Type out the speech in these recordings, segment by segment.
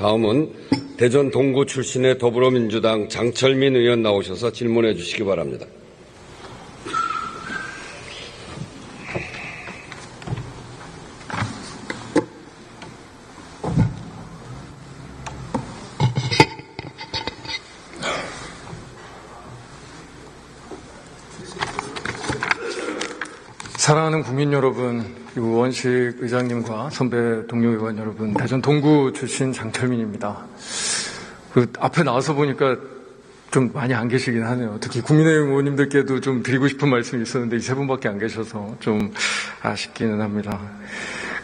다음은 대전 동구 출신의 더불어민주당 장철민 의원 나오셔서 질문해 주시기 바랍니다. 사랑하는 국민 여러분, 그리고 원식 의장님과 선배 동료 의원 여러분, 대전 동구 출신 장철민입니다. 앞에 나와서 보니까 좀 많이 안 계시긴 하네요. 특히 국민의힘 의원님들께도 좀 드리고 싶은 말씀이 있었는데 이 세 분밖에 안 계셔서 좀 아쉽기는 합니다.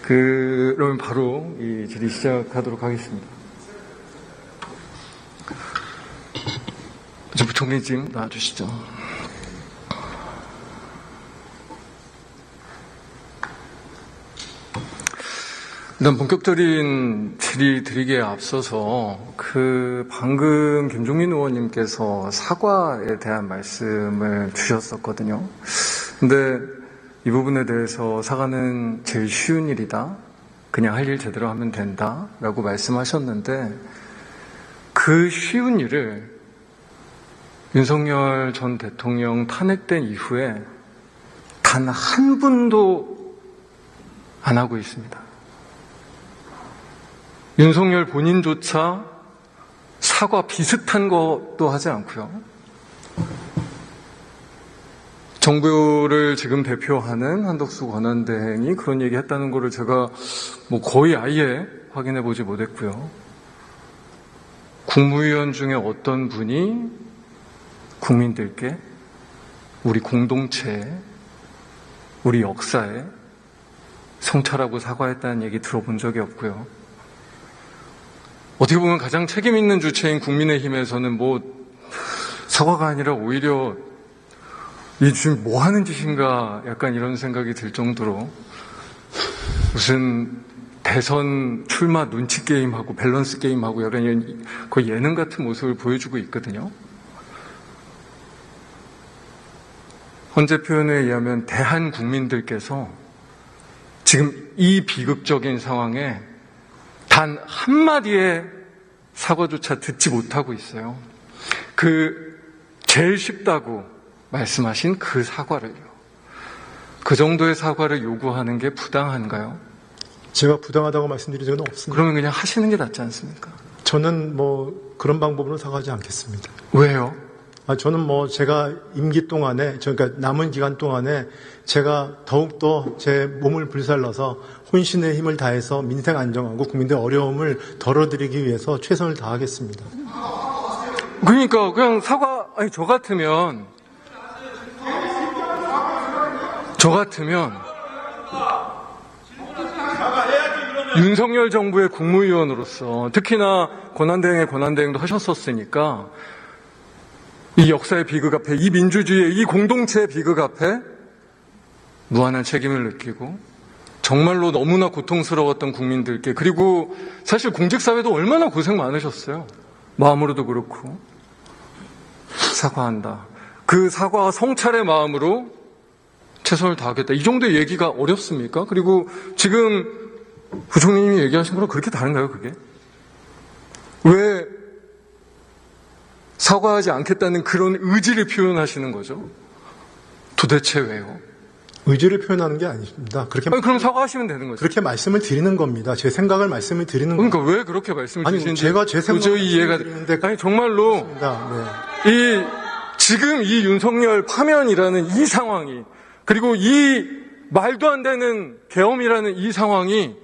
그러면 바로 이 질의 시작하도록 하겠습니다. 부총리님 나와주시죠. 일단 본격적인 질의 드리기에 앞서서 방금 김종민 의원님께서 사과에 대한 말씀을 주셨었거든요. 근데 이 부분에 대해서 사과는 제일 쉬운 일이다. 그냥 할 일 제대로 하면 된다. 라고 말씀하셨는데 그 쉬운 일을 윤석열 전 대통령 탄핵된 이후에 단 한 분도 안 하고 있습니다. 윤석열 본인조차 사과 비슷한 것도 하지 않고요. 정부를 지금 대표하는 한덕수 권한대행이 그런 얘기 했다는 거를 제가 거의 아예 확인해 보지 못했고요. 국무위원 중에 어떤 분이 국민들께 우리 공동체에, 우리 역사에 성찰하고 사과했다는 얘기 들어본 적이 없고요. 어떻게 보면 가장 책임 있는 주체인 국민의힘에서는 사과가 아니라 오히려 이 지금 뭐 하는 짓인가 약간 이런 생각이 들 정도로 무슨 대선 출마 눈치 게임하고 밸런스 게임하고 약간 이런 거의 예능 같은 모습을 보여주고 있거든요. 헌재 표현에 의하면 대한 국민들께서 지금 이 비극적인 상황에 단 한마디의 사과조차 듣지 못하고 있어요. 제일 쉽다고 말씀하신 그 사과를요. 그 정도의 사과를 요구하는 게 부당한가요? 제가 부당하다고 말씀드린 적은 없습니다. 그러면 그냥 하시는 게 낫지 않습니까? 저는 그런 방법으로 사과하지 않겠습니다. 왜요? 저는 제가 임기 동안에, 그러니까 남은 기간 동안에 제가 더욱더 제 몸을 불살라서 혼신의 힘을 다해서 민생 안정하고 국민들의 어려움을 덜어드리기 위해서 최선을 다하겠습니다. 그러니까 그냥 저 같으면 윤석열 정부의 국무위원으로서 특히나 권한대행의 권한대행도 하셨었으니까 이 역사의 비극 앞에, 이 민주주의의 이 공동체의 비극 앞에 무한한 책임을 느끼고 정말로 너무나 고통스러웠던 국민들께, 그리고 사실 공직사회도 얼마나 고생 많으셨어요. 마음으로도 그렇고. 사과한다. 그 사과와 성찰의 마음으로 최선을 다하겠다. 이 정도의 얘기가 어렵습니까? 그리고 지금 부총리님이 얘기하신 거랑 그렇게 다른가요, 그게? 왜 사과하지 않겠다는 그런 의지를 표현하시는 거죠? 도대체 왜요? 의지를 표현하는 게 아닙니다. 그럼 사과하시면 되는 거죠. 그렇게 말씀을 드리는 겁니다. 제 생각을 말씀을 드리는 겁니다. 그러니까 왜 그렇게 말씀을 주시는지 제가 제 생각을 이해가 드리는데 정말로 네. 지금 이 윤석열 파면이라는 이 상황이, 그리고 이 말도 안 되는 계엄이라는 이 상황이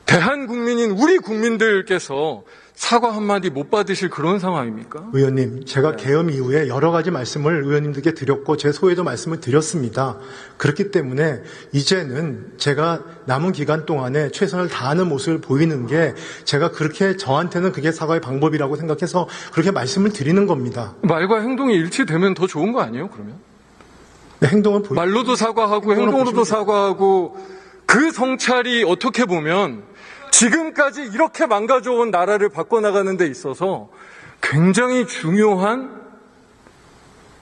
대한국민인 우리 국민들께서 사과 한마디 못 받으실 그런 상황입니까? 의원님, 제가 계엄 이후에 여러 가지 말씀을 의원님들께 드렸고 제 소회도 말씀을 드렸습니다. 그렇기 때문에 이제는 제가 남은 기간 동안에 최선을 다하는 모습을 보이는 게 제가 그렇게 저한테는 그게 사과의 방법이라고 생각해서 그렇게 말씀을 드리는 겁니다. 말과 행동이 일치되면 더 좋은 거 아니에요, 그러면? 네, 행동은 말로도 사과하고 행동으로도 사과하고 그 성찰이 어떻게 보면 지금까지 이렇게 망가져온 나라를 바꿔나가는 데 있어서 굉장히 중요한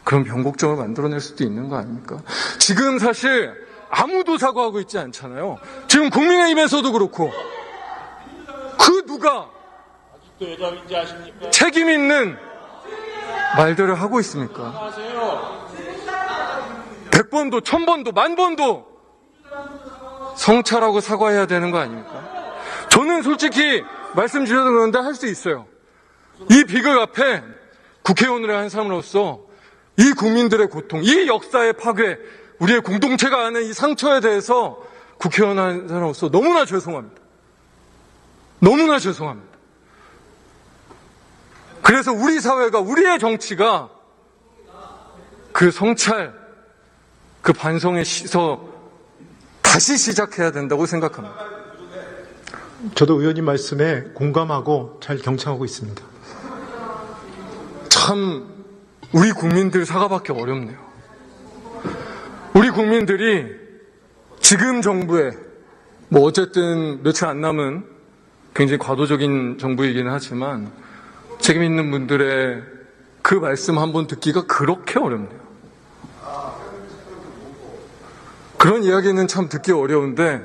그런 변곡점을 만들어낼 수도 있는 거 아닙니까? 지금 사실 아무도 사과하고 있지 않잖아요. 지금 국민의힘에서도 그렇고 그 누가 또 여자인지 아십니까? 책임 있는 말들을 하고 있습니까? 하세요. 100번도 1000번도 10,000번도 성찰하고 사과해야 되는 거 아닙니까? 저는 솔직히 말씀드려도 그런데 할 수 있어요. 이 비극 앞에 국회의원을 한 사람으로서 이 국민들의 고통, 이 역사의 파괴, 우리의 공동체가 아는 이 상처에 대해서 국회의원 한 사람으로서 너무나 죄송합니다. 너무나 죄송합니다. 그래서 우리 사회가, 우리의 정치가 그 성찰, 그 반성에서 다시 시작해야 된다고 생각합니다. 저도 의원님 말씀에 공감하고 잘 경청하고 있습니다. 참 우리 국민들 사과받기 어렵네요. 우리 국민들이 지금 정부에 뭐 어쨌든 며칠 안 남은 굉장히 과도적인 정부이기는 하지만 책임 있는 분들의 그 말씀 한번 듣기가 그렇게 어렵네요. 그런 이야기는 참 듣기 어려운데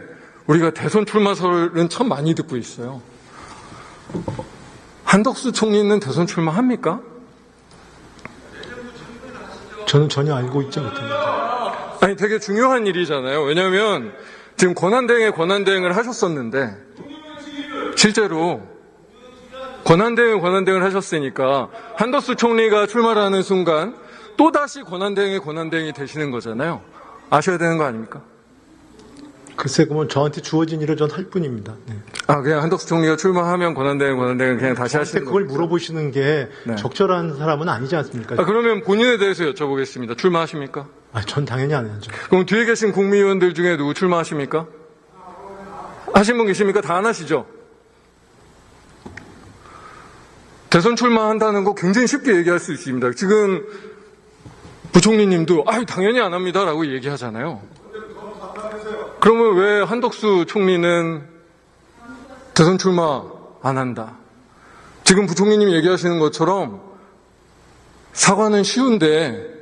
우리가 대선 출마설은 참 많이 듣고 있어요. 한덕수 총리는 대선 출마합니까? 저는 전혀 알고 있지 못합니다. 아니 되게 중요한 일이잖아요. 왜냐하면 지금 권한대행을 하셨었는데 실제로 권한대행을 하셨으니까 한덕수 총리가 출마를 하는 순간 또다시 권한대행이 되시는 거잖아요. 아셔야 되는 거 아닙니까? 글쎄, 그러면 저한테 주어진 일을 전 할 뿐입니다. 네. 그냥 한덕수 총리가 출마하면 권한대행 그냥 다시 하시는 그걸 거죠. 물어보시는 게 네. 적절한 사람은 아니지 않습니까? 그러면 본인에 대해서 여쭤보겠습니다. 출마하십니까? 전 당연히 안 해야죠. 그럼 뒤에 계신 국민의원들 중에 누구 출마하십니까? 하신 분 계십니까? 다 안 하시죠? 대선 출마한다는 거 굉장히 쉽게 얘기할 수 있습니다. 지금 부총리님도 당연히 안 합니다라고 얘기하잖아요. 그러면 왜 한덕수 총리는 대선 출마 안 한다? 지금 부총리님 얘기하시는 것처럼 사과는 쉬운데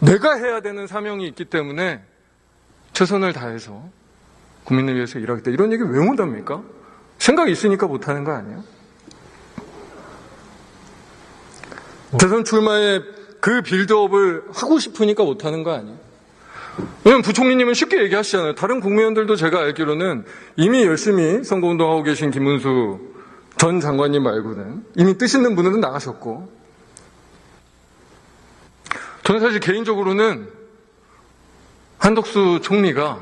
내가 해야 되는 사명이 있기 때문에 최선을 다해서 국민을 위해서 일하겠다. 이런 얘기 왜 못합니까? 생각이 있으니까 못하는 거 아니에요? 대선 출마의 그 빌드업을 하고 싶으니까 못하는 거 아니에요? 왜냐면 부총리님은 쉽게 얘기하시잖아요. 다른 국민의원들도 제가 알기로는 이미 열심히 선거운동하고 계신 김문수 전 장관님 말고는 이미 뜻있는 분들은 나가셨고, 저는 사실 개인적으로는 한덕수 총리가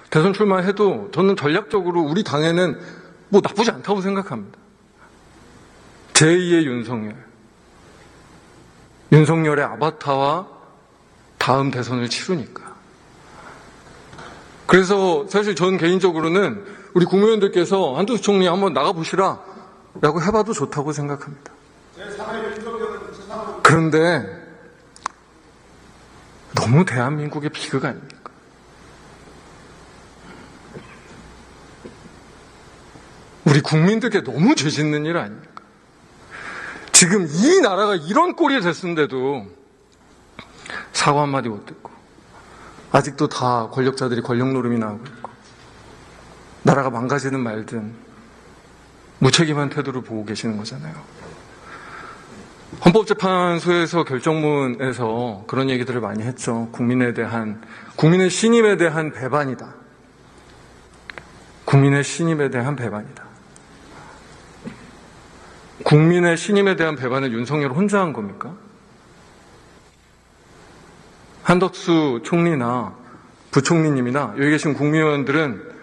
대선 출마해도 저는 전략적으로 우리 당에는 뭐 나쁘지 않다고 생각합니다. 제2의 윤석열의 아바타와 다음 대선을 치르니까. 그래서 사실 저는 개인적으로는 우리 국민의원들께서 한덕수 총리 한번 나가보시라 라고 해봐도 좋다고 생각합니다. 그런데 너무 대한민국의 비극 아닙니까? 우리 국민들께 너무 죄 짓는 일 아닙니까? 지금 이 나라가 이런 꼴이 됐는데도 사과 한마디 못 듣고 아직도 다 권력자들이 권력 노름이나 하고 있고 나라가 망가지는 말든 무책임한 태도를 보고 계시는 거잖아요. 헌법재판소에서 결정문에서 그런 얘기들을 많이 했죠. 국민의 신임에 대한 배반이다. 국민의 신임에 대한 배반이다. 국민의 신임에 대한 배반을 윤석열 혼자 한 겁니까? 한덕수 총리나 부총리님이나 여기 계신 국민의원들은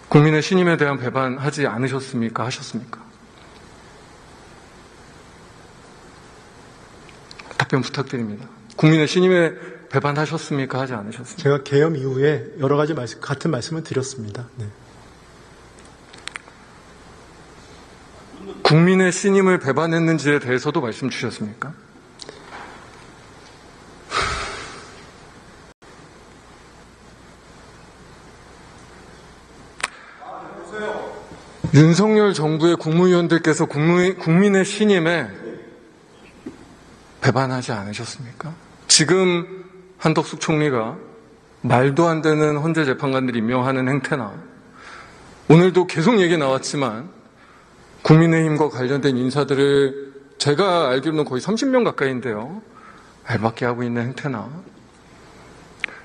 국민의 신임에 대한 배반하지 않으셨습니까? 하셨습니까? 답변 부탁드립니다. 국민의 신임에 배반하셨습니까? 하지 않으셨습니까? 제가 계엄 이후에 여러 가지 같은 말씀을 드렸습니다. 네. 국민의 신임을 배반했는지에 대해서도 말씀 주셨습니까? 윤석열 정부의 국무위원들께서 국민의 신임에 배반하지 않으셨습니까? 지금 한덕수 총리가 말도 안 되는 헌재 재판관들 임명하는 행태나 오늘도 계속 얘기 나왔지만 국민의힘과 관련된 인사들을 제가 알기로는 거의 30명 가까이인데요. 알박기 하고 있는 행태나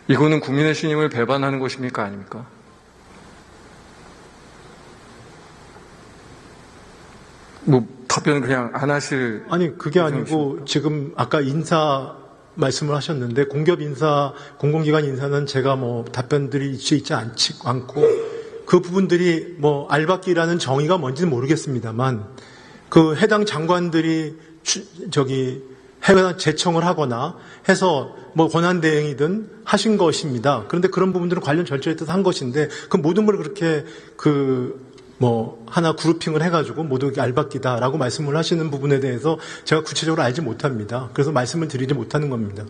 이거는 국민의 신임을 배반하는 것입니까? 아닙니까? 뭐 답변 그냥 안 하실. 아니, 그게 아니고 지금 아까 인사 말씀을 하셨는데 공기업 인사, 공공기관 인사는 제가 뭐 답변들이 있지 않고 그 부분들이 뭐 알박기라는 정의가 뭔지는 모르겠습니다만 그 해당 장관들이 해당 제청을 하거나 해서 뭐 권한대행이든 하신 것입니다. 그런데 그런 부분들은 관련 절차에 따라서 한 것인데 그 모든 걸 그렇게 하나 그룹핑을 해가지고 모두 알박기다라고 말씀을 하시는 부분에 대해서 제가 구체적으로 알지 못합니다. 그래서 말씀을 드리지 못하는 겁니다.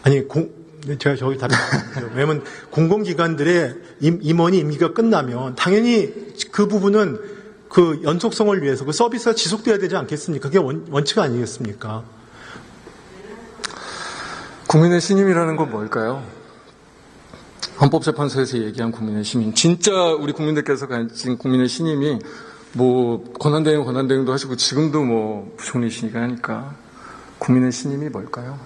아니, 제가 저기 답변드리죠. 왜냐면 공공기관들의 임원이 임기가 끝나면 당연히 그 부분은 그 연속성을 위해서 그 서비스가 지속돼야 되지 않겠습니까? 그게 원칙 아니겠습니까? 국민의 신임이라는 건 뭘까요? 헌법재판소에서 얘기한 국민의 신임. 진짜 우리 국민들께서 가진 국민의 신임이 뭐 권한대행도 하시고 지금도 뭐 부총리시니까 하니까 국민의 신임이 뭘까요?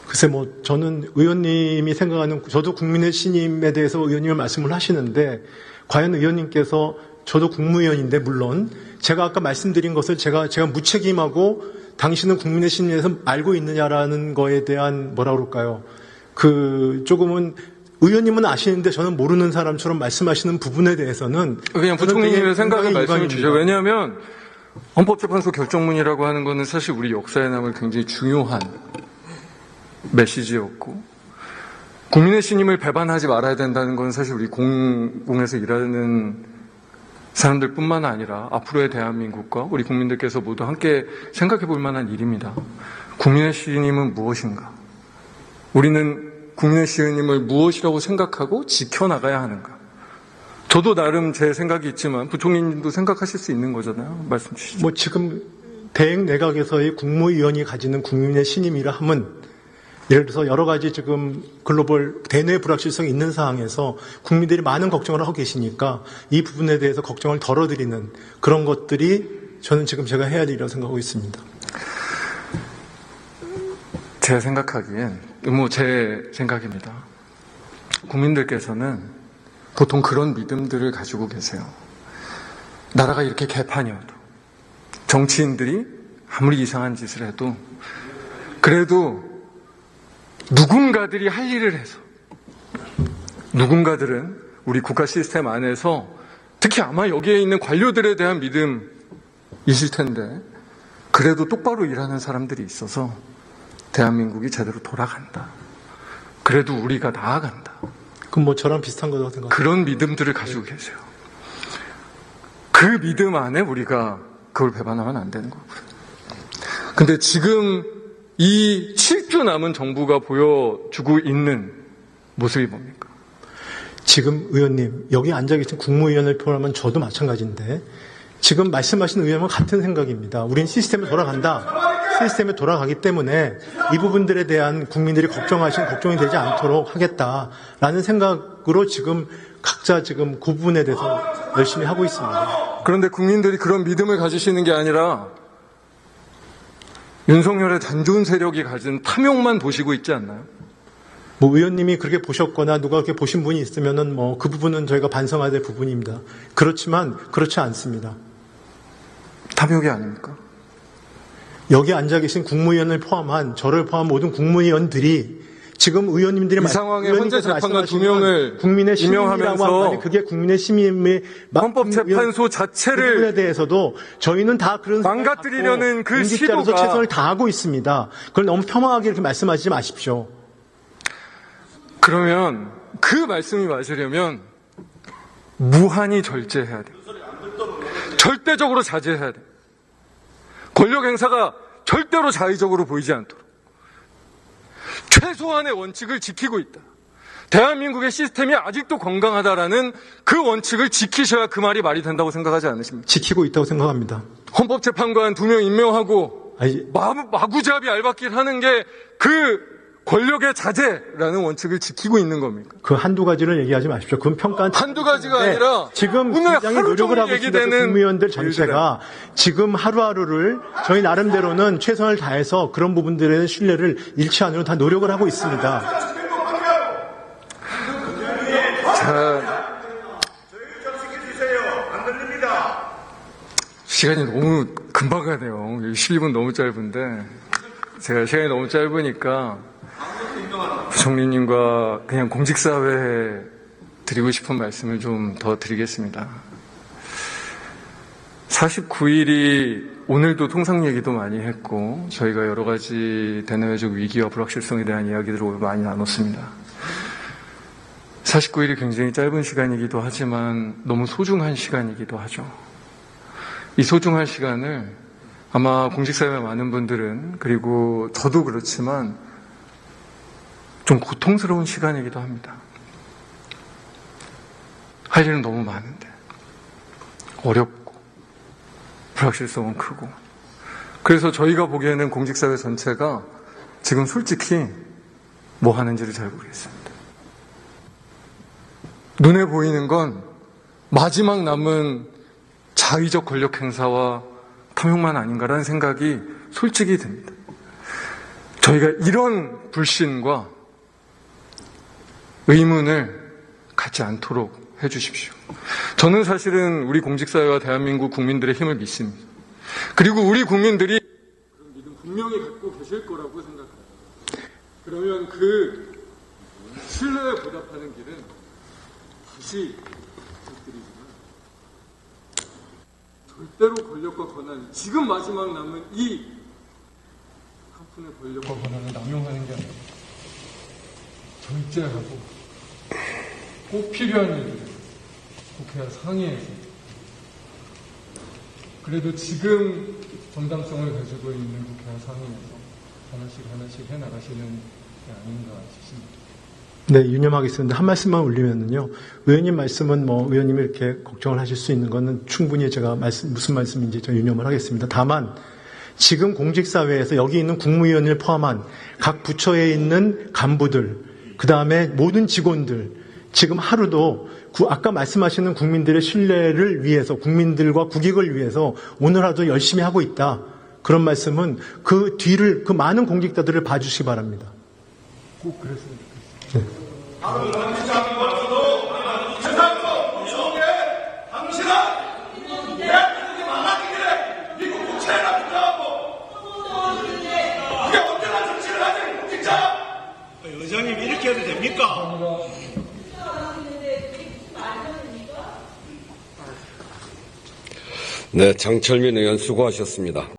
글쎄 저는 의원님이 생각하는 저도 국민의 신임에 대해서 의원님을 말씀을 하시는데 과연 의원님께서 저도 국무위원인데 물론 제가 아까 말씀드린 것을 제가 무책임하고 당신은 국민의 신임에서 알고 있느냐라는 거에 대한 뭐라 그럴까요? 조금은 의원님은 아시는데 저는 모르는 사람처럼 말씀하시는 부분에 대해서는 그냥 부총리님의 생각을 말씀해 주죠. 유감입니다. 왜냐하면 헌법재판소 결정문이라고 하는 것은 사실 우리 역사에 남을 굉장히 중요한 메시지였고 국민의 신임을 배반하지 말아야 된다는 건 사실 우리 공공에서 일하는 사람들뿐만 아니라 앞으로의 대한민국과 우리 국민들께서 모두 함께 생각해 볼 만한 일입니다. 국민의 신임은 무엇인가? 우리는 국민의 신임을 무엇이라고 생각하고 지켜나가야 하는가? 저도 나름 제 생각이 있지만 부총리님도 생각하실 수 있는 거잖아요. 말씀 주시죠. 지금 대행 내각에서의 국무위원이 가지는 국민의 신임이라 함은 예를 들어서 여러 가지 지금 글로벌 대내 불확실성이 있는 상황에서 국민들이 많은 걱정을 하고 계시니까 이 부분에 대해서 걱정을 덜어드리는 그런 것들이 저는 지금 제가 해야 되리라고 생각하고 있습니다. 제가 생각하기엔 제 생각입니다. 국민들께서는 보통 그런 믿음들을 가지고 계세요. 나라가 이렇게 개판이어도 정치인들이 아무리 이상한 짓을 해도 그래도 누군가들이 할 일을 해서 누군가들은 우리 국가 시스템 안에서 특히 아마 여기에 있는 관료들에 대한 믿음이실 텐데 그래도 똑바로 일하는 사람들이 있어서 대한민국이 제대로 돌아간다. 그래도 우리가 나아간다. 그럼 저랑 비슷한 거라고 생각합니다. 그런 믿음들을 가지고 계세요. 그 믿음 안에 우리가 그걸 배반하면 안 되는 거고요. 근데 지금 이 7주 남은 정부가 보여주고 있는 모습이 뭡니까? 지금 의원님, 여기 앉아 계신 국무위원을 포함하면 저도 마찬가지인데 지금 말씀하신 의원은 같은 생각입니다. 우린 시스템에 돌아간다. 시스템에 돌아가기 때문에 이 부분들에 대한 국민들이 걱정이 되지 않도록 하겠다라는 생각으로 지금 각자 지금 그 부분에 대해서 열심히 하고 있습니다. 그런데 국민들이 그런 믿음을 가지시는 게 아니라 윤석열의 단존 세력이 가진 탐욕만 보시고 있지 않나요? 의원님이 그렇게 보셨거나 누가 그렇게 보신 분이 있으면은 그 부분은 저희가 반성해야 될 부분입니다. 그렇지만 그렇지 않습니다. 탐욕이 아닙니까? 여기 앉아 계신 국무위원을 포함한 저를 포함한 모든 국무위원들이 지금 의원님들이 이 상황에 현재 재판관 2명을 국민의 신임이라고 임명하면서 하면 그게 국민의 신임의 헌법재판소 자체를 부분에 대해서도 저희는 다 그런 망가뜨리려는 그 공직자로서 시도가 최선을 다하고 있습니다. 그걸 너무 폄하하게 이렇게 말씀하시지 마십시오. 그러면 그 말씀이 맞으려면 무한히 절제해야 돼요. 절대적으로 자제해야 돼요. 권력 행사가 절대로 자의적으로 보이지 않도록 최소한의 원칙을 지키고 있다. 대한민국의 시스템이 아직도 건강하다라는 그 원칙을 지키셔야 그 말이 된다고 생각하지 않으십니까? 지키고 있다고 생각합니다. 헌법재판관 2명 임명하고 아니, 마구잡이 알박기를 하는 게 그 권력의 자제라는 원칙을 지키고 있는 겁니까? 그 한두 가지를 얘기하지 마십시오. 그건 평가한 한두 가지가 아니라 지금 오늘 굉장히 하루 노력을 종일 하고 있습니다. 얘기되는 국무위원들 전체가 지금 하루하루를 저희 나름대로는 최선을 다해서 그런 부분들의 신뢰를 잃지 않으려 다 노력을 하고 있습니다. 자, 시간이 너무 금방 가네요. 12분 너무 짧은데 제가 시간이 너무 짧으니까 부총리님과 그냥 공직사회에 드리고 싶은 말씀을 좀 더 드리겠습니다. 49일이 오늘도 통상 얘기도 많이 했고 저희가 여러 가지 대내외적 위기와 불확실성에 대한 이야기들을 많이 나눴습니다. 49일이 굉장히 짧은 시간이기도 하지만 너무 소중한 시간이기도 하죠. 이 소중한 시간을 아마 공직사회 많은 분들은 그리고 저도 그렇지만 좀 고통스러운 시간이기도 합니다. 할 일은 너무 많은데 어렵고 불확실성은 크고 그래서 저희가 보기에는 공직사회 전체가 지금 솔직히 뭐 하는지를 잘 모르겠습니다. 눈에 보이는 건 마지막 남은 자의적 권력 행사와 탐욕만 아닌가라는 생각이 솔직히 듭니다. 저희가 이런 불신과 의문을 갖지 않도록 해주십시오. 저는 사실은 우리 공직사회와 대한민국 국민들의 힘을 믿습니다. 그리고 우리 국민들이 그런 믿음 분명히 갖고 계실 거라고 생각합니다. 그러면 그 신뢰에 보답하는 길은 다시 부탁드리지만 절대로 권력과 권한, 지금 마지막 남은 이 한 푼의 권력과 권한을 남용하는 게 아니라 절제하고 꼭 필요한 일을 국회와 상의해서 그래도 지금 정당성을 가지고 있는 국회와 상의해서 하나씩 해나가시는 게 아닌가 싶습니다. 네, 유념하겠습니다. 한 말씀만 올리면은요. 의원님 말씀은 의원님이 이렇게 걱정을 하실 수 있는 거는 충분히 제가 무슨 말씀인지 저 유념을 하겠습니다. 다만, 지금 공직사회에서 여기 있는 국무위원을 포함한 각 부처에 있는 간부들, 그 다음에 모든 직원들, 지금 하루도 아까 말씀하시는 국민들의 신뢰를 위해서, 국민들과 국익을 위해서 오늘 하루도 열심히 하고 있다. 그런 말씀은 그 뒤를, 그 많은 공직자들을 봐주시기 바랍니다. 꼭 그랬으면 좋겠습니다. 의장님 이렇게 해도 됩니까? 네, 장철민 의원 수고하셨습니다.